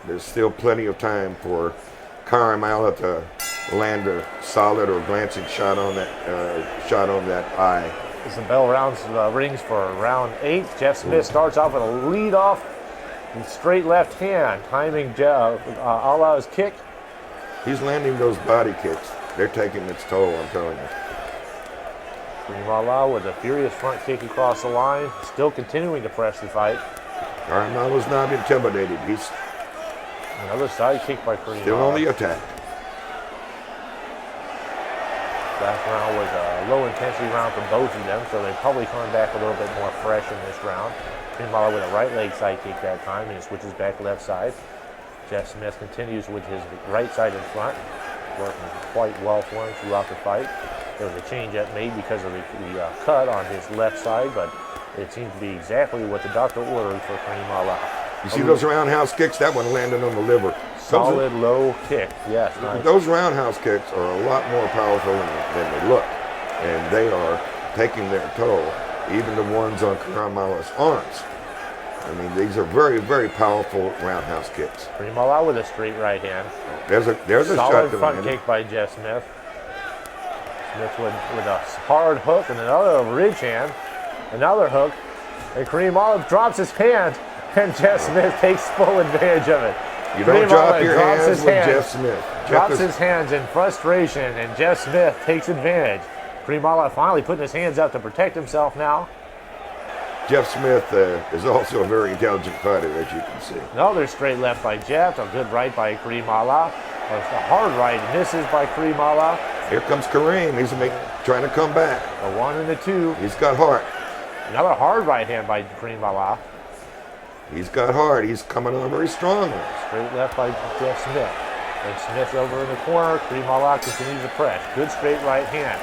there's still plenty of time for Karriem Allah to land a solid or glancing shot on that eye. As the bell rings for round 8, Jeff Smith starts off with a lead off and straight left hand, timing Allah's kick. He's landing those body kicks. They're taking its toll, I'm telling you. Karriem Allah with a furious front kick across the line, still continuing to press the fight. Karriem Allah's not intimidated. He's another side kick by Karriem still Allah. on the attack. Last round was a low intensity round for both of them, so they probably come back a little bit more fresh in this round. Karriem Allah with a right leg side kick that time, and he switches back left side. Jeff Smith continues with his right side in front, working quite well for him throughout the fight. There was a change up made because of the cut on his left side, but it seemed to be exactly what the doctor ordered for Karriem Allah. You see those roundhouse kicks? That one landed on the liver. Solid low kick, yes. Nice. Those roundhouse kicks are a lot more powerful than they look, and they are taking their toll. Even the ones on Karriem Allah's arms. I mean, these are very, very powerful roundhouse kicks. Karriem Allah with a straight right hand. There's a solid shot front kick by Jeff Smith. Smith with a hard hook and another ridge hand, another hook, and Karriem Allah drops his hand, and Jeff Smith takes full advantage of it. You don't drop your hands with Jeff Smith. Drops his hands in frustration, and Jeff Smith takes advantage. Karriem Allah finally putting his hands up to protect himself now. Jeff Smith is also a very intelligent fighter, as you can see. Another straight left by Jeff, a good right by Karriem Allah. A hard right misses by Karriem Allah. Here comes Karriem. He's trying to come back. A 1 and a 2. He's got heart. Another hard right hand by Karriem Allah. He's got heart. He's coming on very strongly. Straight left by Jeff Smith. And Smith over in the corner. Karriem Allah continues to press. Good straight right hand.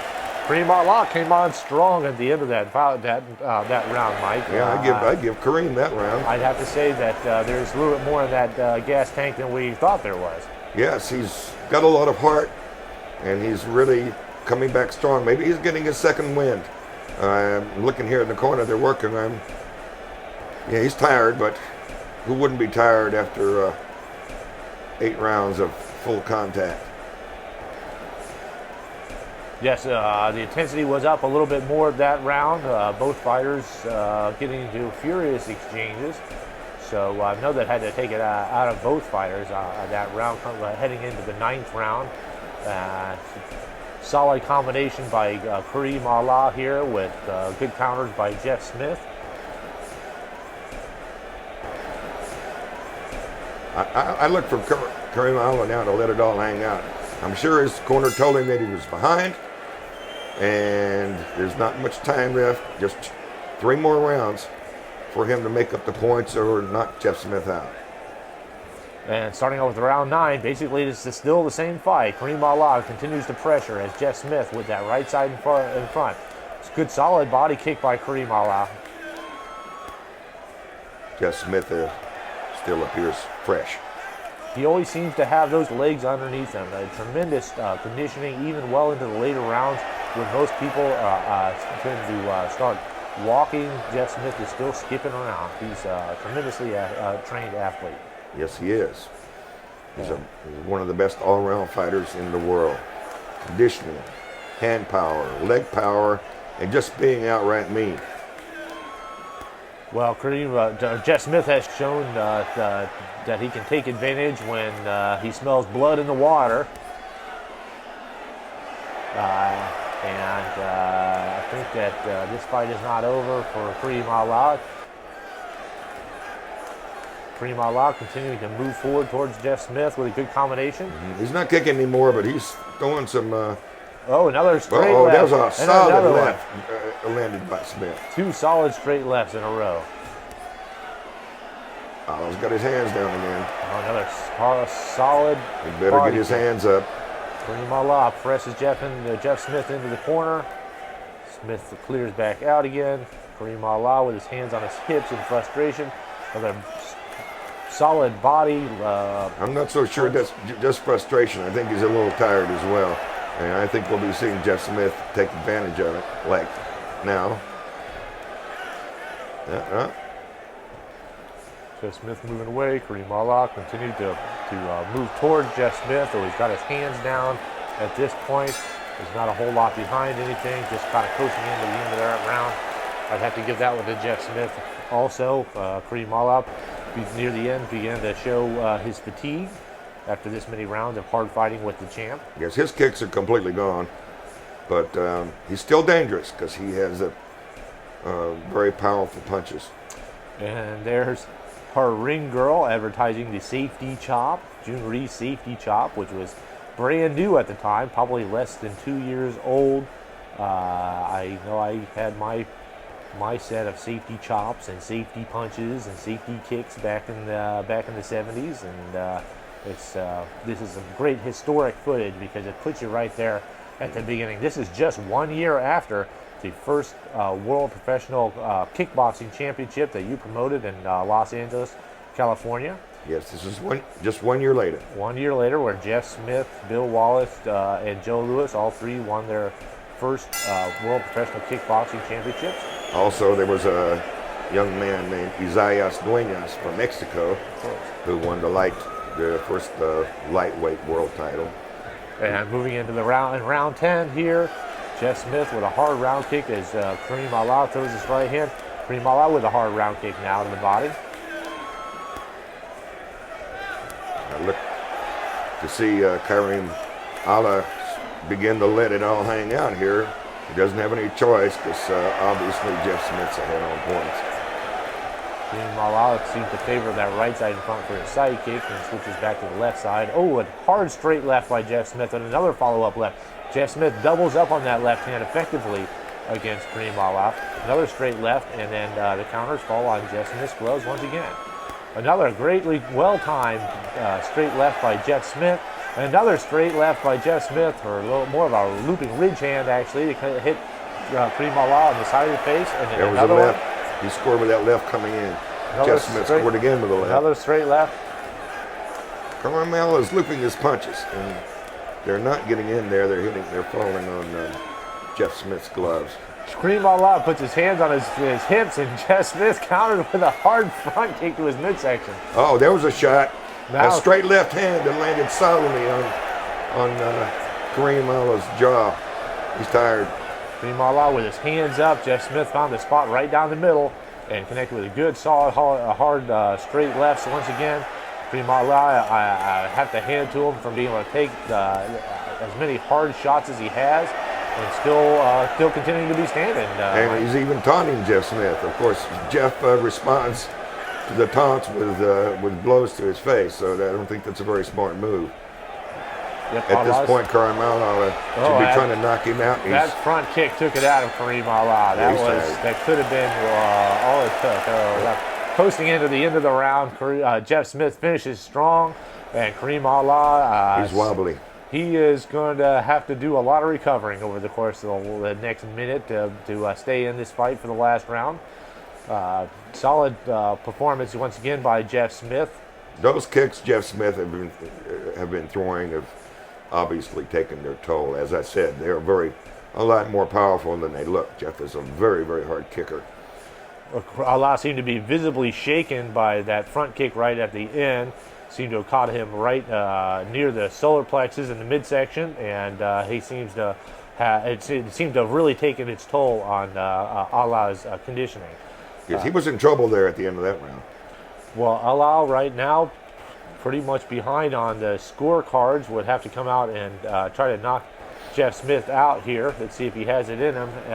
Karriem Allah came on strong at the end of that round, Mike. Yeah, I give Karriem that round. I'd have to say that there's a little bit more in that gas tank than we thought there was. Yes, he's got a lot of heart, and he's really coming back strong. Maybe he's getting his second wind. I'm looking here in the corner. They're working. Yeah, he's tired, but who wouldn't be tired after 8 rounds of full contact? Yes, the intensity was up a little bit more that round. Both fighters getting into furious exchanges. So I know that had to take it out of both fighters that round, heading into the 9th round. Solid combination by Karriem Allah here with good counters by Jeff Smith. I look for Karriem Allah now to let it all hang out. I'm sure his corner told him that he was behind, and there's not much time left, just 3 more rounds for him to make up the points or knock Jeff Smith out. And starting off with round 9, basically this is still the same fight. Karriem Allah continues to pressure as Jeff Smith with that right side in front. It's a good solid body kick by Karriem Allah. Jeff Smith still appears fresh. He always seems to have those legs underneath him. Tremendous conditioning, even well into the later rounds when most people tend to start walking. Jeff Smith is still skipping around. He's a tremendously trained athlete. Yes, he is. He's one of the best all-around fighters in the world. Conditioning, hand power, leg power, and just being outright mean. Well, Jeff Smith has shown that he can take advantage when he smells blood in the water. I think that this fight is not over for Karriem Allah. Karriem Allah continuing to move forward towards Jeff Smith with a good combination. He's not kicking anymore, but he's throwing some... another straight left. That was a solid left landed by Smith. 2 solid straight lefts in a row. Allah's got his hands down again. Another solid. He better get his hands up. Karriem Allah presses Jeff Smith into the corner. Smith clears back out again. Karriem Allah with his hands on his hips in frustration. Another solid body. I'm not so sure that's just frustration. I think he's a little tired as well. And I think we'll be seeing Jeff Smith take advantage of it, like now. Jeff Smith moving away. Karriem Allah continued to move towards Jeff Smith, though he's got his hands down at this point. There's not a whole lot behind anything, just kind of coasting into the end of that round. I'd have to give that one to Jeff Smith. Also, Karriem Allah, near the end, began to show his fatigue after this many rounds of hard fighting with the champ. Yes, his kicks are completely gone, but he's still dangerous because he has very powerful punches. And there's her ring girl advertising the safety chop, June Ree's safety chop, which was brand new at the time, probably less than 2 years old. I know I had my set of safety chops and safety punches and safety kicks back in the 70s, and this is some great historic footage because it puts you right there at the beginning. This is just 1 year after the first World Professional Kickboxing Championship that you promoted in Los Angeles, California. Yes, this is just 1 year later. 1 year later, where Jeff Smith, Bill Wallace, and Joe Louis, all three won their first World Professional Kickboxing Championships. Also, there was a young man named Isaias Duenas from Mexico who won the first lightweight world title. And moving into the round 10 here, Jeff Smith with a hard round kick as Karriem Allah throws his right hand. Karriem Allah with a hard round kick now to the body. I look to see Karriem Allah begin to let it all hang out here. He doesn't have any choice because obviously Jeff Smith's ahead on points. Karriem Allah seems to favor that right side in front for his side kick and switches back to the left side. Oh, a hard straight left by Jeff Smith and another follow-up left. Jeff Smith doubles up on that left hand effectively against Karriem Allah. Another straight left, and then the counters fall on Jeff Smith's gloves once again. Another greatly well-timed straight left by Jeff Smith. Another straight left by Jeff Smith, or a little more of a looping ridge hand actually, to hit Karriem Allah on the side of the face. And then there was another a left. one. He scored with that left coming in. Jeff Smith scored again with a left. Another straight left. Karriem Allah is looping his punches, and they're not getting in there. They're falling on Jeff Smith's gloves. Karriem Allah puts his hands on his hips, and Jeff Smith countered with a hard front kick to his midsection. Oh, there was a shot. Now, a straight left hand that landed solidly on Karriem Allah's jaw. He's tired. Karriem Allah with his hands up. Jeff Smith found the spot right down the middle and connected with a good, solid, hard straight lefts once again. Karriem Allah, I have to hand to him from being able to take as many hard shots as he has and still continuing to be standing. And he's even taunting Jeff Smith. Of course, Jeff responds to the taunts with blows to his face, so I don't think that's a very smart move. Yep, At this point, Karriem Allah should be trying to knock him out. That front kick took it out of Karriem Allah. That could have been all it took. Posting into the end of the round, Jeff Smith finishes strong, and Karriem Allah, he's wobbly. He is going to have to do a lot of recovering over the course of the next minute to stay in this fight for the last round. Solid performance once again by Jeff Smith. Those kicks Jeff Smith have been throwing have obviously taken their toll. As I said, they're a lot more powerful than they look. Jeff is a very, very hard kicker. Allah seemed to be visibly shaken by that front kick right at the end. Seemed to have caught him right near the solar plexus in the midsection, and he seems to it seemed to have really taken its toll on Allah's conditioning. Yes, he was in trouble there at the end of that round. Well, Allah right now pretty much behind on the scorecards, would have to come out and try to knock Jeff Smith out here. Let's see if he has it in him.